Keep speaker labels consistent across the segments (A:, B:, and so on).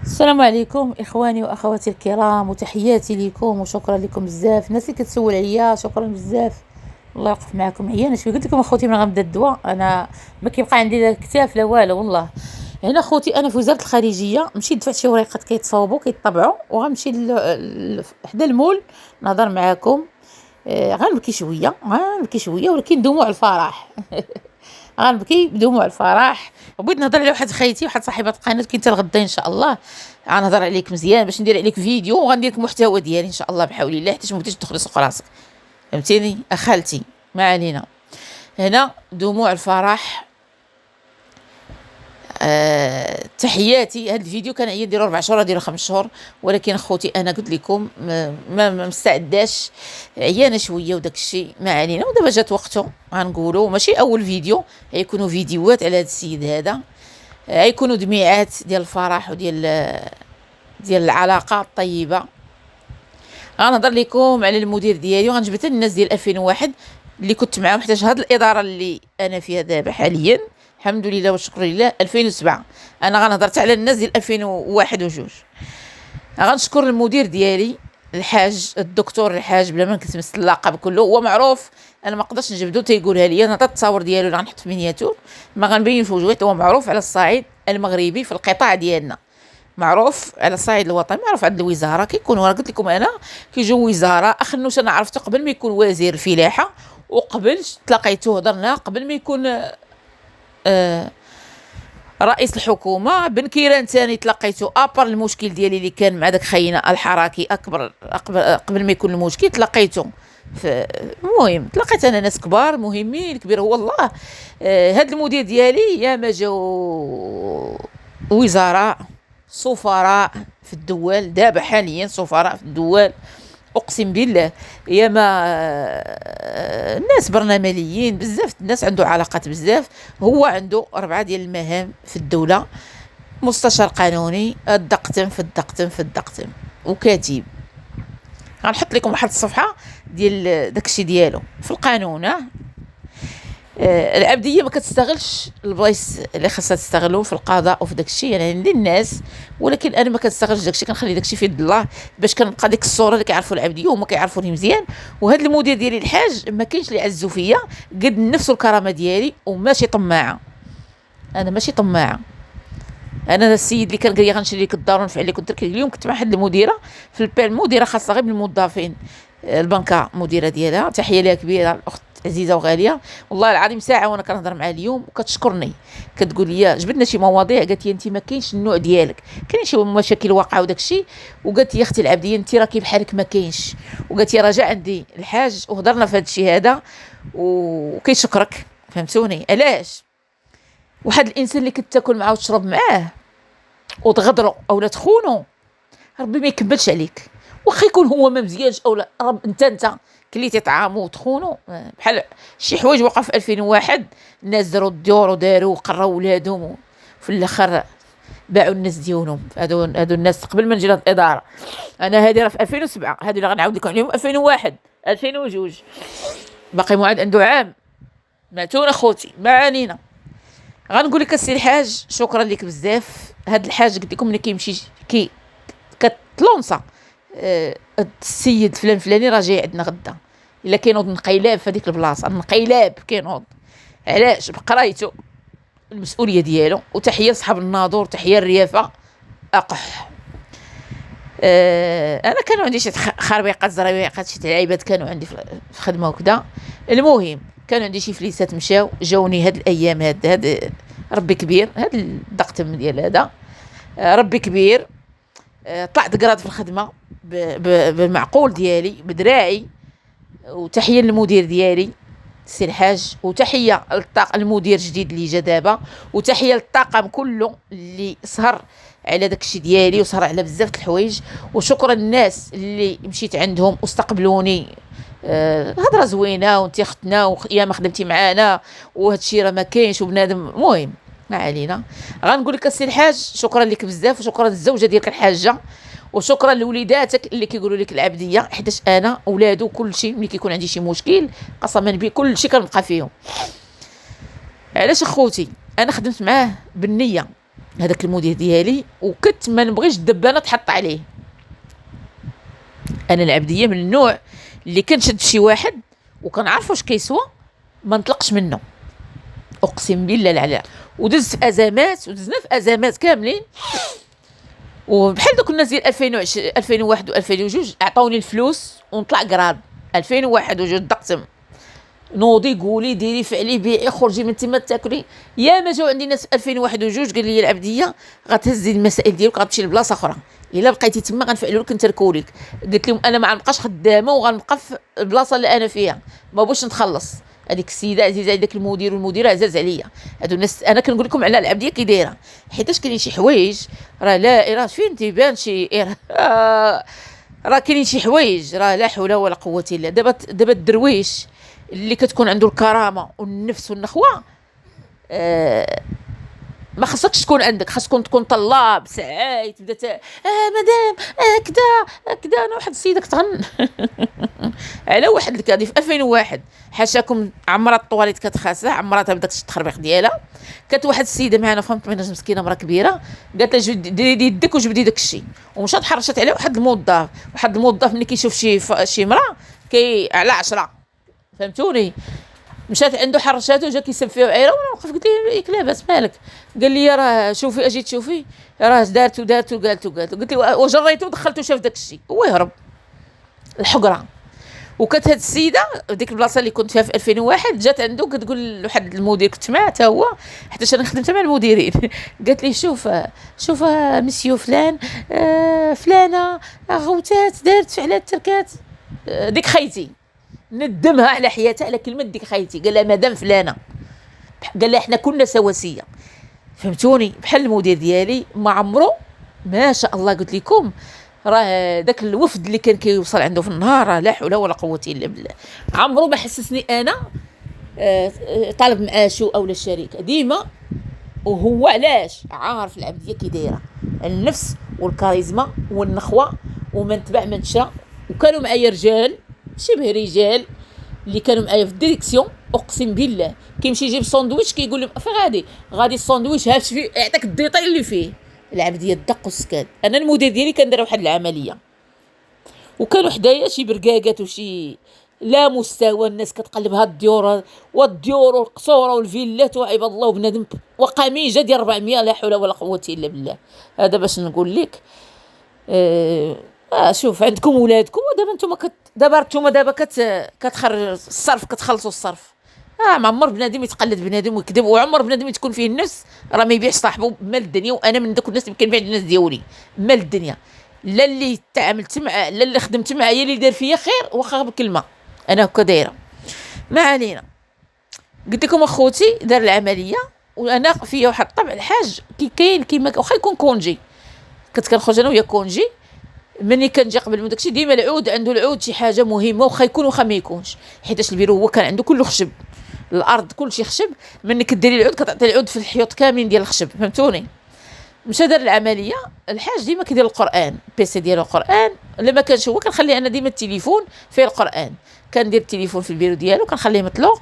A: السلام عليكم اخواني واخواتي الكرام، وتحياتي لكم وشكرا لكم بزاف. الناس اللي كتسول عليا شكرا بزاف. الله يوقف معكم. عيانه شويه، قلت لكم اخوتي من غنبدا الدواء. انا ما كيبقى عندي لا كتاف لا والو والله. هنا خوتي انا في وزاره الخارجيه مشيت دفعت شي وريقات كيتصاوبوا كيطبعوا، وغنمشي حدا المول نهضر معاكم. غنبكي شويه غنبكي شويه، ولكن دموع الفرح. غنبكي بدموع الفرح. وبغيت نهضر على واحد خيتي، واحد صاحبه القناه كاين حتى الغدا ان شاء الله. غنهضر عليك مزيان باش ندير عليك فيديو، وغندير لك محتوى ديالي ان شاء الله بحول الله، حيت ما بغيتيش تدخلي سوق راسك. فهمتيني اخالتي؟ ما علينا. هنا دموع الفرح. تحياتي. هذا الفيديو كان عيا نديرو 4 شهور، نديرو 5 شهور، ولكن اخوتي انا قلت لكم ما مستعداش. عيانه شويه وداك الشيء، ما علينا. ودابا جات وقته غنقولوا ماشي اول فيديو، غيكونوا فيديوهات على هذا السيد هذا. غيكونوا دميعات ديال الفرح ديال العلاقه الطيبه. غنهضر لكم على المدير ديالي، وغنجبد الناس ديال 2001 اللي كنت معاهم، حيت هاد الاداره اللي انا فيها دابا حاليا الحمد لله والشكر لله 2007. انا غنهضر على الناس ديال 2001 و2. غنشكر المدير ديالي الحاج الدكتور الحاج، بلا ما نكتمس اللقب كله، هو معروف. انا ما نقدرش نجبدو تيقولها لي، انا التصاور ديالو اللي غنحط في مينياتور ما غنبين في وجهه. هو معروف على الصعيد المغربي في القطاع ديالنا، معروف على الصعيد الوطني، معروف عند الوزاره. كيكونوا انا قلت لكم انا كيجيو وزاره. اخنوش انا عرفته قبل ما يكون وزير الفلاحه، وقبل تلاقيته هضرنا قبل ما يكون رئيس الحكومه. بن كيران ثاني تلاقيته ابر المشكل ديالي اللي كان مع داك خينا الحراكي اكبر قبل ما يكون المشكل تلاقيته. المهم تلاقيت انا ناس كبار مهمين. الكبير هو الله. هاد المدير ديالي يا ما جاو وزراء سفراء في الدول، دابا حاليا سفراء في الدول، اقسم بالله. يا ما الناس برنامجيين بزاف، الناس عنده علاقات بزاف. هو عنده 4 ديال المهام في الدوله: مستشار قانوني، الدقتم في الدقتم في الدقتم، وكاتب. غنحط لكم واحد الصفحه ديال داكشي ديالو في القانون. العبديه ما كتستغلش البلايص اللي خاصها تستغلو في القضاء وفي داكشي. انا عندي الناس، ولكن انا ما كنستغلش داكشي، كنخلي داكشي في يد الله باش كنبقى ديك الصوره اللي كيعرفوا العبديه وهما كيعرفوني مزيان. وهذا المدير ديالي الحاج ما كاينش اللي عزو فيا قد نفس الكرامه ديالي، وماشي طماعه. انا ماشي طماعه. انا السيد اللي كان قال لي غنشري لك الدار ونفعل لك ودرك اليوم، كنت مع واحد المديره في البال، مديره خاصه غير بالموظفين. البنكه مديره ديالها، تحيه لها كبيره، الاخت عزيزه وغاليه. والله العظيم ساعه وانا كنهضر معها اليوم وكتشكرني، كتقول لي جبدنا شي مواضيع، قالت لي انت ما كاينش النوع ديالك، كاين شي مشاكل واقعه وداك الشيء، وقالت لي اختي العبديه انت راكي بحالك ما كاينش. وقالت لي رجع عندي الحاج وهضرنا في هذا الشيء هذا وكيشكرك. فهمتوني علاش؟ واحد الانسان اللي كتاكل معاه وتشرب معاه وتغدروا اولا تخونوا، ربي ما يكملش عليك. واخا يكون هو ما مزيانش اولا رب انت كليتي طعامو وتخونوا. بحال شي حوايج وقع في 2001. الناس داروا الديور وداروا وقراو ولادهم، وفي الاخر باعوا الناس ديالهم. هادو الناس قبل ما نجي لهاد الاداره. انا هادي راه في 2007، هادو اللي غنعاود لكم عليهم 2001 2002. باقي موعد عنده عام. ماتون اخوتي ما علينا. غنقول لك السي الحاج شكرا لك بزاف. هاد الحاج قلت لكم ملي كيمشي كتلونصا السيد فلان فلاني راه جاي عندنا غدا، الا كينوض نقيلاب في هذيك البلاصه، نقيلاب كينوض. علاش؟ بقرايته المسؤوليه ديالو. وتحيه لصحاب الناظور، تحيه الريافه اقح. انا كانوا عندي شي خربيقات زريقات، شي تعيبات كانوا عندي في خدمه وكذا. المهم كانوا عندي شي فليسات مشاو جاوني هاد الايام. هاد ربي كبير، هاد الضغط ديال هذا ربي كبير. طلعت قراد في الخدمه بالمعقول ديالي بدراعي. وتحيه للمدير ديالي السي الحاج، وتحيه للطاقم المدير الجديد اللي جا دابا، وتحيه للطاقم كله اللي سهر على داكشي ديالي وسهر على بزاف د الحوايج. وشكرا للناس اللي مشيت عندهم واستقبلوني هضره زوينه، وانت اختنا ويا ما خدمتي معانا وهادشي راه ما كاينش وبنادم. المهم ما علينا. غنقول لك السي الحاج شكرا لك بزاف، وشكرا للزوجه ديالك الحاجه، وشكرا لوليداتك اللي كيقولوا لك العبديه، حيتاش انا اولادو كل شيء ملي كيكون عندي شي مشكل قسما بي كل شيء كنبقى فيهم. علاش اخوتي؟ انا خدمت معاه بالنيه. هذاك المدير ديالي، وكنت ما نبغيش الدبانه تحط عليه. انا العبديه من النوع اللي كنشد شي واحد وكنعرف واش كيسوى ما نطلقش منه، اقسم بالله العلي. ودزت في ازمات، ودزنا في ازمات كاملين، وبحال دوك الناس ديال 2020 2001 و2002 عطاوني الفلوس ونطلع قراب. 2001 وجوج دقتم، نوضي قولي ديري فعلي بيعي خرجي من تما تاكلي. يا ما جاو عندي ناس 2001 وجوج قال لي العبديه غتهزي المسائل ديالك غتمشي لبلاصه اخرى، الا بقيتي تما غنفعلوا لك نتركوا لك. قلت لهم انا ما غنبقاش خدامه وغنبقى في البلاصه اللي انا فيها، ما بغيتش نتخلص. هذيك السيده عزيزه، هذاك المدير والمديره عزاز عليا، هادو الناس انا كنقول لكم على العبديه كي دايره، حيتاش كاينين شي حوايج راه لا فين تيبان شي راه كاينين شي حوايج راه لا حول ولا قوه الا. دابا الدرويش اللي كتكون عنده الكرامه والنفس والنخوه، ما خصكش تكون عندك، خاصكم تكون طلاب ساعات تبدا مدام كذا. انا واحد السيده كتغن على واحد الكادي في 2001 حاشاكم، عمرات الطواليت كتخاسه، عمراتها بدات التخربيق ديالها. كانت واحد السيده معنا فهمت منها مسكينه مرا كبيره، قالت لها ديري يدك وجبدي داك الشيء، ومشات حرشت عليه واحد الموظف ملي كيشوف شي مراه على 10 فهمتوني، مشات عنده حرشاته وجا كيسب فيها وعيره، وانا وقفت قلت له ياك لاباس مالك؟ قال لي راه شوفي اجي تشوفي راه دارت قالت له وجريته ودخلته شاف داك الشيء هو يهرب الحقره. وكانت هاد السيده ديك البلاصه اللي كنت فيها في 2001 جات عنده كتقول لواحد المدير كنت معاه حتى هو، حتى انا خدمت مع المديرين قالت لي شوف مسيو فلان فلانه غوتات دارت فعلات تركات ديك خيتي، ندمها على حياتها على كلمه ديك خيتي. قال لها مدام فلانه، قال لها احنا كنا سواسيه فهمتوني. بحال المدير ديالي ما عمره ما شاء الله قلت لكم راه داك الوفد اللي كان كيوصل عنده في النهار راه لا حول ولا قوه الا بالله، عمره ما حسسني انا طالب معاشو اولا الشركه ديما. وهو علاش عارف العبديه كي دايره، النفس والكاريزما والنخوه ومن تبع من شا. وكانوا معايا رجال شبه رجال اللي كانوا معايا في الديريكسيون، اقسم بالله كيمشي يجيب ساندويتش كيقول لهم فين غادي الساندويتش هات فيه يعطيك الديطاي اللي فيه. العبديه الدق والسكان. انا المدير ديالي كان دار واحد العمليه وكانوا حدايا شي برقاقات وشي لا مستوى، الناس كتقلبها الديور والقصور والفيلات وعباد الله وبنادم وقميجه ديال 400 لا حول ولا قوه الا بالله. هذا باش نقول لك شوف عندكم ولادكم ودابا نتوما كتخرج الصرف، كتخلصوا الصرف. ما عمر بنادم يتقلد بنادم ويكذب، وعمر بنادم تكون فيه النفس راه ما يبيعش صاحبه بمال الدنيا. وانا من دوك الناس اللي كنبيع الناس ديالي مال الدنيا، لا اللي تعاملت معاه لا اللي خدمت معايا اللي دار فيا خير واخا بكلمه. انا هكا دايره. ما علينا. قلت لكم اخوتي دار العمليه وانا فيا واحد الطبع الحاج كي كاين كيما واخا يكون كونجي، كنت كنخرج انا ويا كونجي مني كنجي قبل من داكشي ديما العود عنده العود شي حاجه مهمه واخا يكون واخا ما يكونش، حيتاش البيرو هو كان عنده كله خشب، الارض كلشي خشب، مني كديري العود كتعطي العود في الحيوط كاملين ديال الخشب فهمتوني. مشى دار العمليه الحاج ديما كيدير القران، بيسي ديالو القران، لما كانش هو كنخلي انا ديما التليفون فيه القران، كندير التليفون في البيرو ديالو كنخليه مطلوق،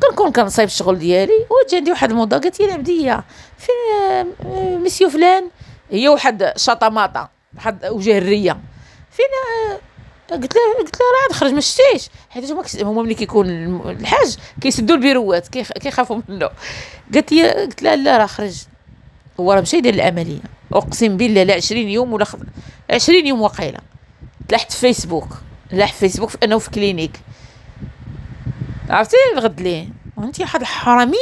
A: كنكون كنصايب الشغل ديالي. وجا عندي واحد الموضه قالت لي العبديه فين مسيو فلان، هي واحد شطماطه واحد وجه الريه فين. قلت له راه خرج ما شتيش، حيت هما ملي كيكون الحاج كيسدوا البيروات كيخافوا منه. قلت لها لا راه خرج، هو راه مشى يدير العمليه اقسم بالله لا 20 يوم ولا 20 يوم وقيله. تلاحت في فيسبوك في انه في كلينيك، عرفتي الغد ليه انت واحد الحراميه،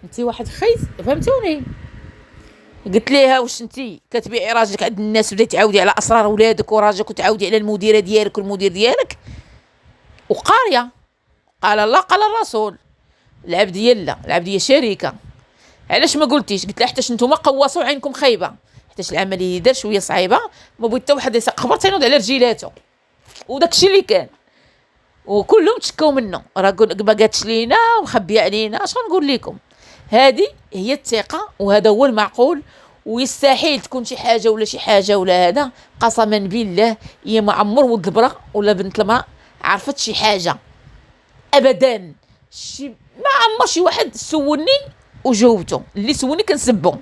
A: انت واحد خيس فهمتوني. قلت ليها واش انت كتبيعي راجلك عند الناس بديتي تعاودي على اسرار ولادك وراجلك وتعاودي على المديره ديالك والمدير ديالك وقاريه؟ قال الله قال الرسول. العبديه لا، العبديه شريكه. علاش ما قلتيش؟ قلت لها حتى نتوما قواصوا عينكم خايبه، حتى العمليه دار شويه صعيبه، ما بغيت حتى واحد يسق خبر تينوض على رجيلاته، وداك الشيء اللي كان وكلهم تشكاو منه. راه ما قالتش لينا ومخبيه علينا. اش غنقول لكم؟ هذه هي الثقه وهذا هو المعقول. ويستحيل تكون شي حاجه ولا شي حاجه ولا هذا، قسما بالله هي ما عمر ولد البرا ولا بنت الماء عرفت شي حاجه ابدا. ما عمر شي واحد سولني وجاوبته. اللي سولني كنسبو،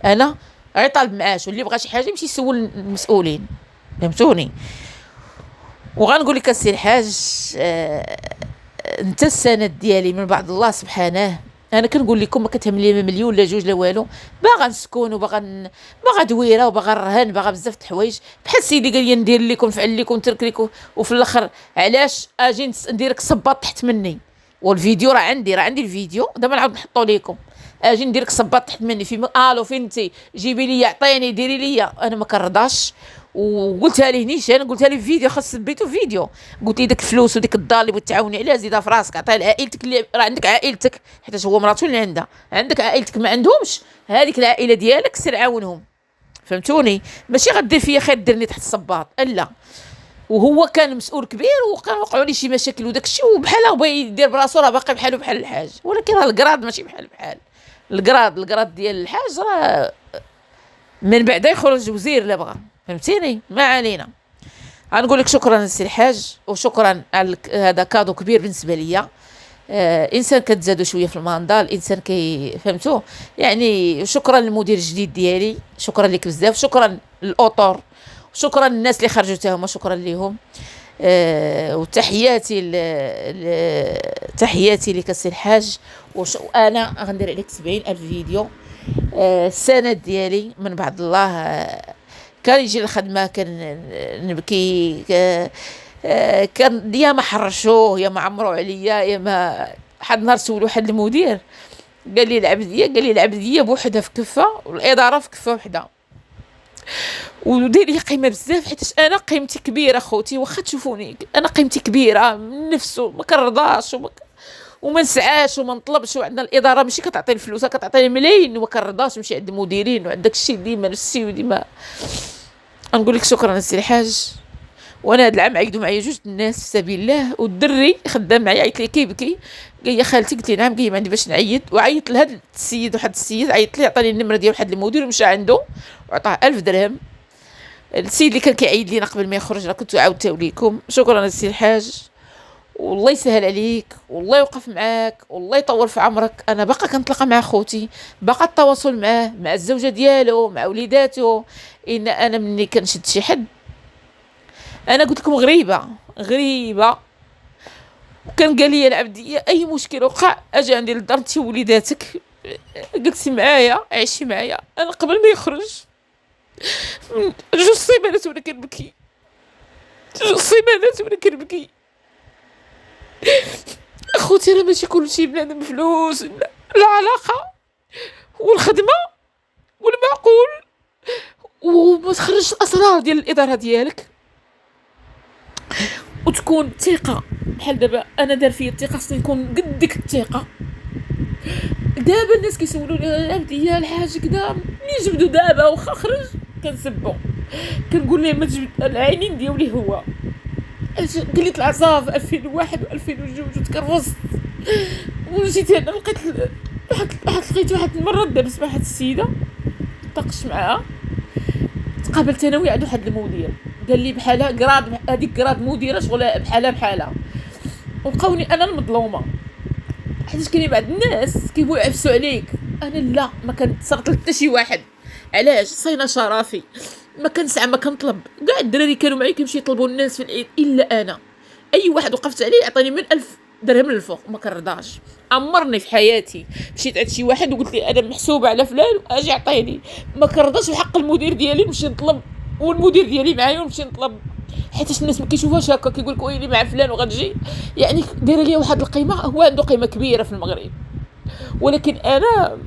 A: انا غير طالب معاش، واللي بغى شي حاجه يمشي يسول المسؤولين، فهمتوني. وغنقول لك السي الحاج، انت السند ديالي من بعد الله سبحانه. انا كنقول لكم ما كتهم لي مليون لا جوج لا والو، باغا نسكن باغا دويره وباغا الرهن، باغا بزاف د الحوايج، بحال سيدي قال لي ندير لكم نفعل لكم نترك لكم، وفي الاخر علاش اجي نديرك صباط تحت مني؟ والفيديو راه عندي الفيديو دابا نعاود نحطو لكم. اجي نديرك صباط تحت مني في الو فين انت؟ جيبي لي عطيني ديري لي، انا ما كنرضاش. وقلتها ليه نيشان، قلتها ليه في فيديو، خاص سبيتو فيديو، قلت لي داك الفلوس وديك الدار اللي بغيت تعاوني عليها زيدها في راسك، عطيها لعائلتك، اللي راه عندك عائلتك، حيت هو مراتو اللي عندك عائلتك ما عندهمش، هذيك العائله ديالك سير عاونهم، فهمتوني. ماشي غدير فيا خير ديرني تحت الصباط، لا. وهو كان مسؤول كبير، وكان وقعوا لي شي مشاكل وداك الشيء، وبحال بغى يدير براسو راه باقي بحالو بحال الحاج، ولكن راه الكراد ماشي بحال الكراد ديال الحاج راه من بعد يخرج وزير لا بغى، فهمتيني. ما علينا. غنقول لك شكرا السي الحاج، وشكرا على هذا كادو كبير بالنسبه ليا. انسان كتزادو شويه في المنضه، الانسان فهمتو يعني. شكرا للمدير الجديد ديالي، شكرا لك بزاف، شكرا للاطور، شكرا للناس اللي خرجوا حتى هما، شكرا ليهم. وتحياتي تحياتي لك السي الحاج. وانا غندير عليك 70,000 فيديو. السند ديالي من بعد الله. كان يجي الخدمه كان نبكي، كان يا ما حرشوه يا ما عمروا عليا، يا ما حد نهار سولو واحد المدير قال لي العبديه بوحدها في كفه، والاداره في كفه وحده، ودير لي قيمه بزاف، حيت انا قيمتي كبيره اخوتي، واخا تشوفوني انا قيمتي كبيره من نفسه، ما كنرضاش وما نسعاش وما نطلبش. وعندنا الاداره ماشي كتعطي الفلوس، كتعطي ملايين، وما كنرضاش نمشي عند المديرين وعندك الشيء ديما نفسي وديما. نقول لك شكرا السي الحاج. وانا هاد العام عيدوا معايا جوج الناس في سبيل الله، والدري خدام معايا عيط لي كيبكي، قال لي خالتي، قلت لي نعم، قال لي ما عندي باش نعيط، وعيط لهاد السيد، واحد السيد عيط لي، عطاني النمره ديال واحد المدير، ومشى عنده وعطاه 1000 درهم. السيد اللي كان كيعيد لينا قبل ما يخرج راه كنت عاودته لكم. شكرا السي الحاج، والله يسهل عليك، والله يوقف معاك، والله يطول في عمرك. انا باقا كنتلاقى مع خوتي، باقا التواصل معاه، مع الزوجه ديالو، مع وليداته. ان انا مني كنشد شي حد، انا قلت لكم غريبه. وكان قال لي العبديه اي مشكل وقع اجي عندي للدار انت ووليداتك، جلسي معايا، عيشي معايا. انا قبل ما يخرج جوج سيمانات وانا كنبكي، اخوتي. انا ماشي كلشي بنادم فلوس، لا، العلاقه والخدمه والمعقول، وما تخرجش الاسرار ديال الاداره ديالك، وتكون ثقه. بحال دابا انا دار فيا الثقه، خصني نكون قد ديك الثقه. دابا الناس كيسولوني العبديه الحاج كدا، ملي جبدو دابا واخا خرج كنسبو، كنقول ليه ما تجبد العينين ديالي. هو قلت العصا في 2001 و2002 وتكرفصت، وجيت هنا لقيت واحد المره درت مع واحد السيده، طقش معاها، تقابلت انا وياه عند واحد المدير، قال لي بحالها قراد، هذيك قراد مديره شغله بحالها، وبقاوني انا المظلومه، حيت كاين بعض الناس كيبغيو يعفسوا عليك. انا لا، ما كنتصرت حتى شي واحد، علاش؟ صاينه شرفي، ما كنسعى، ما كنطلب. كاع الدراري كانوا معايا كيمشيو يطلبوا الناس في العيد، الا انا اي واحد وقفت عليه يعطيني من 1000 درهم للفوق، ما كنرضاش. عمرني في حياتي مشيت عند شي واحد وقلت لي انا محسوبه على فلان واجي عطيني، ما كنرضاش بحق المدير ديالي نمشي نطلب، والمدير ديالي معايا ونمشي نطلب، حيت الناس ما كيشوفوهاش هكا، كيقول لك ويلي مع فلان وغتجي، يعني دايره ليا واحد القيمه. هو عنده قيمه كبيره في المغرب، ولكن انا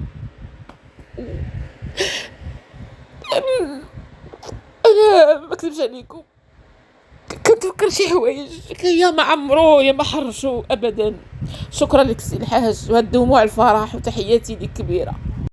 A: ما كذبش عليكم، كنتفكر شي حوايج يا ما عمرو يا ما حرشو ابدا. شكرا لك سي الحاج، وهاد دموع الفرح، وتحياتي لك كبيره.